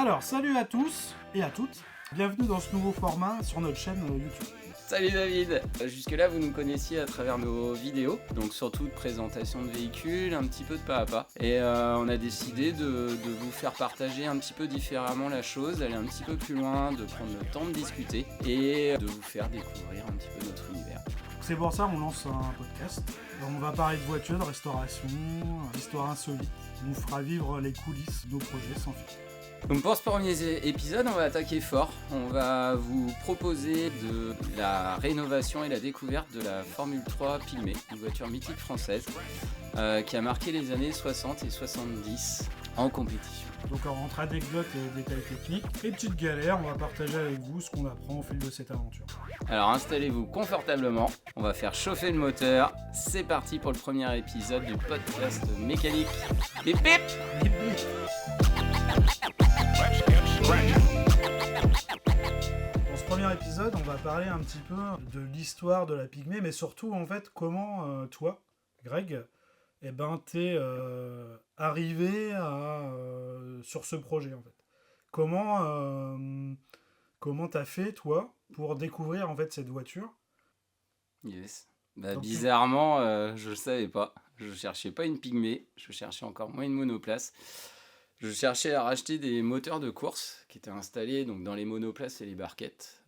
Alors, salut à tous et à toutes, bienvenue dans ce nouveau format sur notre chaîne YouTube. Salut David. Jusque-là, vous nous connaissiez à travers nos vidéos, donc surtout de présentation de véhicules, un petit peu de pas à pas. Et on a décidé de vous faire partager un petit peu différemment la chose, d'aller un petit peu plus loin, de prendre le temps de discuter et de vous faire découvrir un petit peu notre univers. C'est pour ça qu'on lance un podcast. On va parler de voitures, de restauration, d'histoires insolites. On vous fera vivre les coulisses de nos projets sans filtre. Donc pour ce premier épisode, on va attaquer fort. On va vous proposer de la rénovation et la découverte de la Formule 3 Pygmée, une voiture mythique française qui a marqué les années 60 et 70 en compétition. Donc entre anecdotes et détails techniques et petites galères, on va partager avec vous ce qu'on apprend au fil de cette aventure. Alors installez-vous confortablement, on va faire chauffer le moteur. C'est parti pour le premier épisode du podcast mécanique. Bip bip! Bip bip. Dans ce premier épisode, on va parler un petit peu de l'histoire de la Pygmée, mais surtout en fait comment toi, Greg, t'es arrivé sur ce projet en fait. Comment t'as fait toi pour découvrir en fait cette voiture? Yes. Bah, Donc, bizarrement, je le savais pas. Je cherchais pas une Pygmée, je cherchais encore moins une monoplace. Je cherchais à racheter des moteurs de course qui étaient installés donc, dans les monoplaces et les barquettes,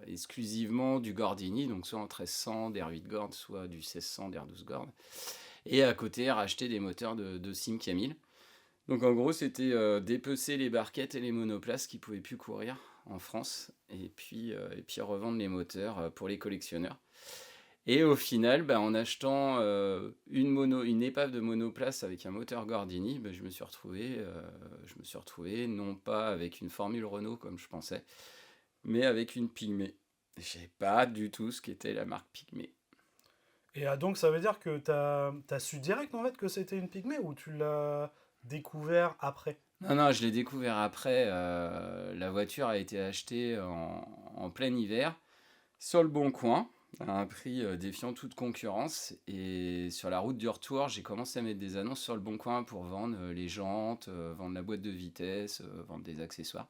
exclusivement du Gordini, donc soit en 1300 d'R8 Gord, soit du 1600 d'R12 Gord. Et à côté, racheter des moteurs de Sim Camille. Donc en gros, c'était dépecer les barquettes et les monoplaces qui ne pouvaient plus courir en France, et puis revendre les moteurs pour les collectionneurs. Et au final, en achetant une épave de monoplace avec un moteur Gordini, je me suis retrouvé non pas avec une Formule Renault comme je pensais, mais avec une Pygmée. Je ne savais pas du tout ce qu'était la marque Pygmée. Et donc ça veut dire que t'as su direct en fait que c'était une Pygmée ou tu l'as découvert après? Non, je l'ai découvert après. La voiture a été achetée en plein hiver sur le Bon Coin, à un prix défiant toute concurrence. Et sur la route du retour, j'ai commencé à mettre des annonces sur le Bon Coin pour vendre les jantes, vendre la boîte de vitesse, vendre des accessoires.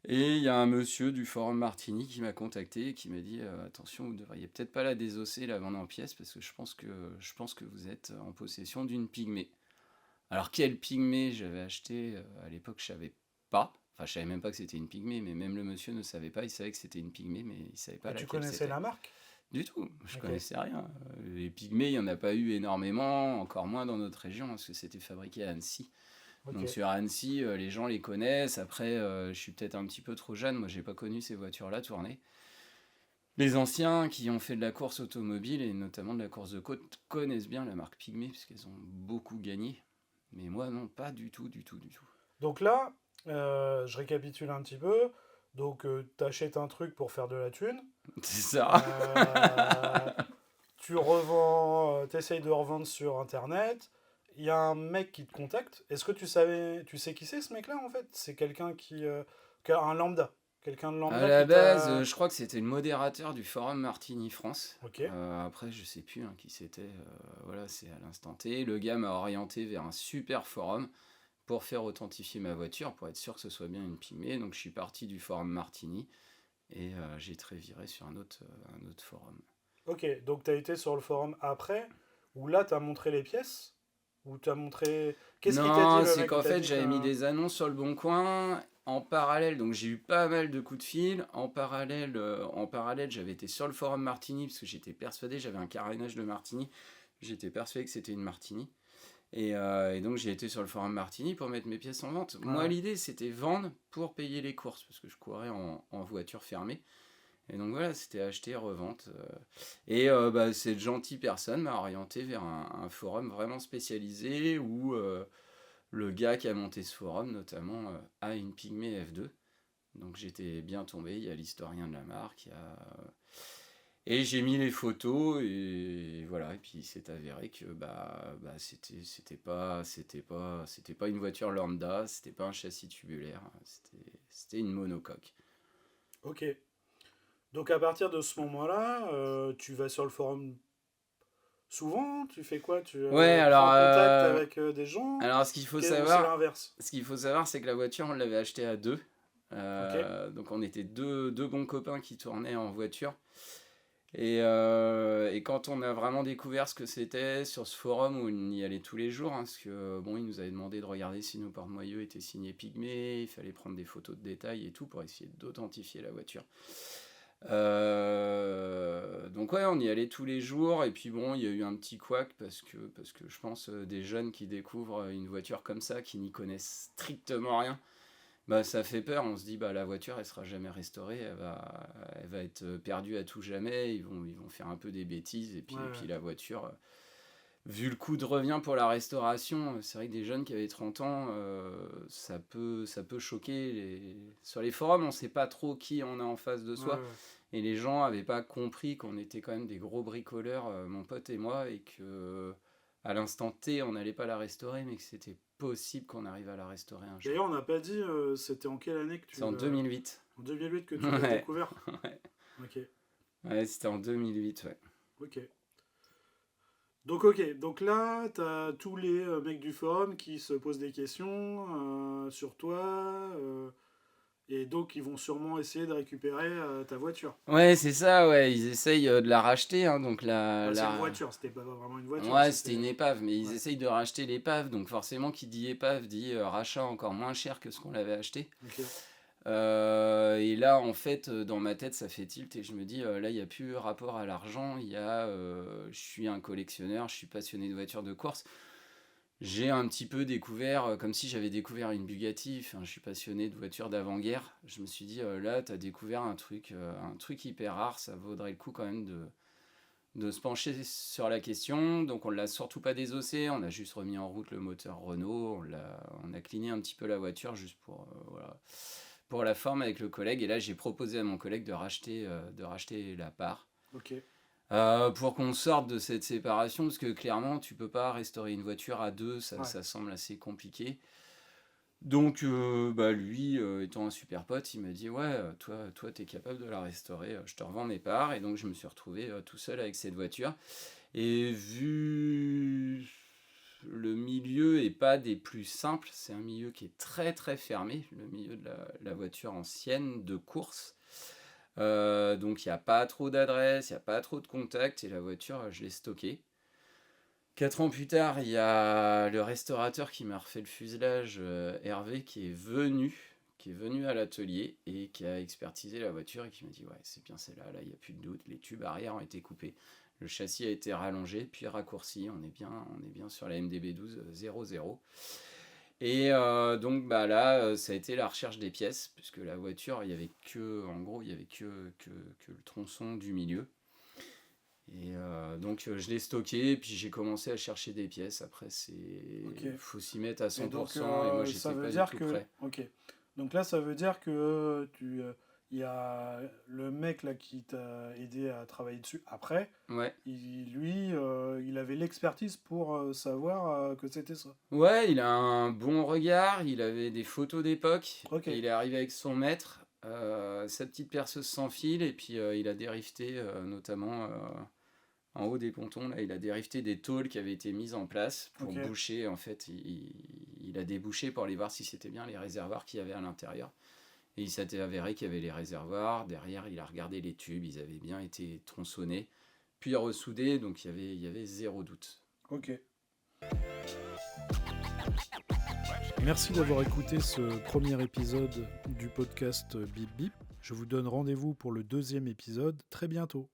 Et il y a un monsieur du Forum Martini qui m'a contacté et qui m'a dit attention, vous ne devriez peut-être pas la désosser, la vendre en pièces, parce que je pense que vous êtes en possession d'une Pygmée. Alors quelle Pygmée j'avais acheté à l'époque, je savais pas. Enfin, je savais même pas que c'était une Pygmée, mais même le monsieur ne savait pas. Il savait que c'était une Pygmée, mais il savait pas Et tu laquelle connaissais c'était. la marque? Du tout, je Ok. connaissais rien. Les Pygmées, il n'y en a pas eu énormément, encore moins dans notre région, parce que c'était fabriqué à Annecy. Ok. Donc sur Annecy, les gens les connaissent. Après, je suis peut-être un petit peu trop jeune, moi j'ai pas connu ces voitures-là tourner. Les anciens qui ont fait de la course automobile, et notamment de la course de côte, connaissent bien la marque Pygmée, puisqu'elles ont beaucoup gagné. Mais moi, non, pas du tout. Donc là, je récapitule un petit peu. Donc t'achètes un truc pour faire de la thune. C'est ça. Tu revends, t'essayes de revendre sur internet. Il y a un mec qui te contacte. Est-ce que tu sais qui c'est ce mec-là en fait? C'est quelqu'un qui a un lambda. Quelqu'un de À lambda la qui base, t'a. je crois que c'était le modérateur du forum Martini France. Ok. Après, je sais plus qui c'était. Voilà, c'est à l'instant T. Le gars m'a orienté vers un super forum pour faire authentifier ma voiture, pour être sûr que ce soit bien une Pygmée. Donc je suis parti du forum Martini et j'ai très viré sur un autre forum. Ok, donc t'as été sur le forum après, où là t'as montré les pièces, ou t'as montré. Qu'est-ce qu'il t'a dit Non, le c'est mec? qu'en Il t'a fait, dit j'avais mis que. des annonces sur le Bon Coin en parallèle, donc j'ai eu pas mal de coups de fil. En parallèle, j'avais été sur le forum Martini parce que j'étais persuadé, j'avais un carénage de Martini, j'étais persuadé que c'était une Martini. Et donc j'ai été sur le forum Martini pour mettre mes pièces en vente. Moi, Ouais. l'idée, c'était vendre pour payer les courses parce que je courais en voiture fermée. Et donc voilà, c'était acheter, revente. Et cette gentille personne m'a orienté vers un forum vraiment spécialisé où le gars qui a monté ce forum, notamment, a une Pygmée F2. Donc j'étais bien tombé, il y a l'historien de la marque, et j'ai mis les photos, et voilà, et puis il s'est avéré que c'était pas une voiture lambda, c'était pas un châssis tubulaire, c'était une monocoque. Ok. Donc à partir de ce moment-là, tu vas sur le forum souvent, tu fais quoi? Tu Ouais, prends alors, contact avec des gens? alors ce qu'il faut Ou c'est savoir, l'inverse? c'est que la voiture, on l'avait achetée à deux. Ok. Donc on était deux bons copains qui tournaient en voiture. Et quand on a vraiment découvert ce que c'était sur ce forum où on y allait tous les jours, hein, parce que bon, ils nous avaient demandé de regarder si nos porte-moyeux étaient signés Pygmée, il fallait prendre des photos de détail et tout pour essayer d'authentifier la voiture. Donc ouais, on y allait tous les jours, et puis bon, il y a eu un petit couac parce que je pense des jeunes qui découvrent une voiture comme ça, qui n'y connaissent strictement rien, bah ça fait peur. On se dit, bah la voiture elle sera jamais restaurée, elle va être perdue à tout jamais, ils vont faire un peu des bêtises, et puis, Ouais, la voiture, vu le coût de revient pour la restauration, c'est vrai que des jeunes qui avaient 30 ans, ça peut choquer. Sur les forums, on sait pas trop qui on a en face de soi, ouais. et les gens avaient pas compris qu'on était quand même des gros bricoleurs, mon pote et moi, et que à l'instant T, on n'allait pas la restaurer, mais que c'était possible qu'on arrive à la restaurer un jour. D'ailleurs, on n'a pas dit, c'était en quelle année que tu C'est en 2008. En 2008 que tu l'as Ouais, découvert? ouais. Ok, Ouais, c'était en 2008, ouais. ok. Donc là, t'as tous les mecs du forum qui se posent des questions sur toi, et donc ils vont sûrement essayer de récupérer ta voiture. Ouais, c'est ça, ouais, ils essayent de la racheter, hein, donc Bah, c'est une voiture, c'était pas vraiment une voiture, Ouais, c'était c'était... une épave, mais ils Ouais, essayent de racheter l'épave, donc forcément, qui dit épave dit rachat encore moins cher que ce qu'on l'avait acheté. ok. Et là, en fait, dans ma tête, ça fait tilt, et je me dis, là, il n'y a plus rapport à l'argent, je suis un collectionneur, je suis passionné de voitures de course. J'ai un petit peu découvert, comme si j'avais découvert une Bugatti, enfin, je suis passionné de voitures d'avant-guerre. Je me suis dit, là, tu as découvert un truc hyper rare, ça vaudrait le coup quand même de se pencher sur la question. Donc on ne l'a surtout pas désossé, on a juste remis en route le moteur Renault, on a cleané un petit peu la voiture juste voilà, pour la forme avec le collègue. Et là, j'ai proposé à mon collègue de racheter la part. Ok. Pour qu'on sorte de cette séparation, parce que clairement, tu peux pas restaurer une voiture à deux, Ouais. ça semble assez compliqué. Donc, lui, étant un super pote, il m'a dit, ouais, toi, t'es capable de la restaurer, je te revends mes parts. Et donc, je me suis retrouvé tout seul avec cette voiture. Et vu le milieu est pas des plus simples, c'est un milieu qui est très très fermé, le milieu de la voiture ancienne de course. Donc il n'y a pas trop d'adresses, il n'y a pas trop de contacts, et la voiture, je l'ai stockée. 4 ans plus tard, il y a le restaurateur qui m'a refait le fuselage, Hervé, qui est venu à l'atelier et qui a expertisé la voiture et qui m'a dit, ouais, c'est bien celle-là, là il n'y a plus de doute, les tubes arrière ont été coupés, le châssis a été rallongé puis raccourci, on est bien sur la MDB 1200. Et donc bah là, ça a été la recherche des pièces, puisque la voiture, il y avait que le tronçon du milieu. Et donc je l'ai stocké, puis j'ai commencé à chercher des pièces. Après, Ok. faut s'y mettre à 100%, Et donc, et moi ça j'étais veut pas du dire tout que... prêt. Ok. Donc là, ça veut dire que il y a le mec là qui t'a aidé à travailler dessus après, Ouais. il avait l'expertise pour savoir que c'était ça. Ouais, il a un bon regard, il avait des photos d'époque, Ok. et il est arrivé avec son maître, sa petite perceuse sans fil, et puis il a dérifté, notamment en haut des pontons, là, il a dérifté des tôles qui avaient été mises en place pour Ok. boucher. En fait, il a débouché pour aller voir si c'était bien les réservoirs qu'il y avait à l'intérieur. Et il s'était avéré qu'il y avait les réservoirs. Derrière, il a regardé les tubes, ils avaient bien été tronçonnés, puis ressoudés, donc il y avait zéro doute. Ok. Merci d'avoir écouté ce premier épisode du podcast Bip Bip. Je vous donne rendez-vous pour le 2e épisode très bientôt.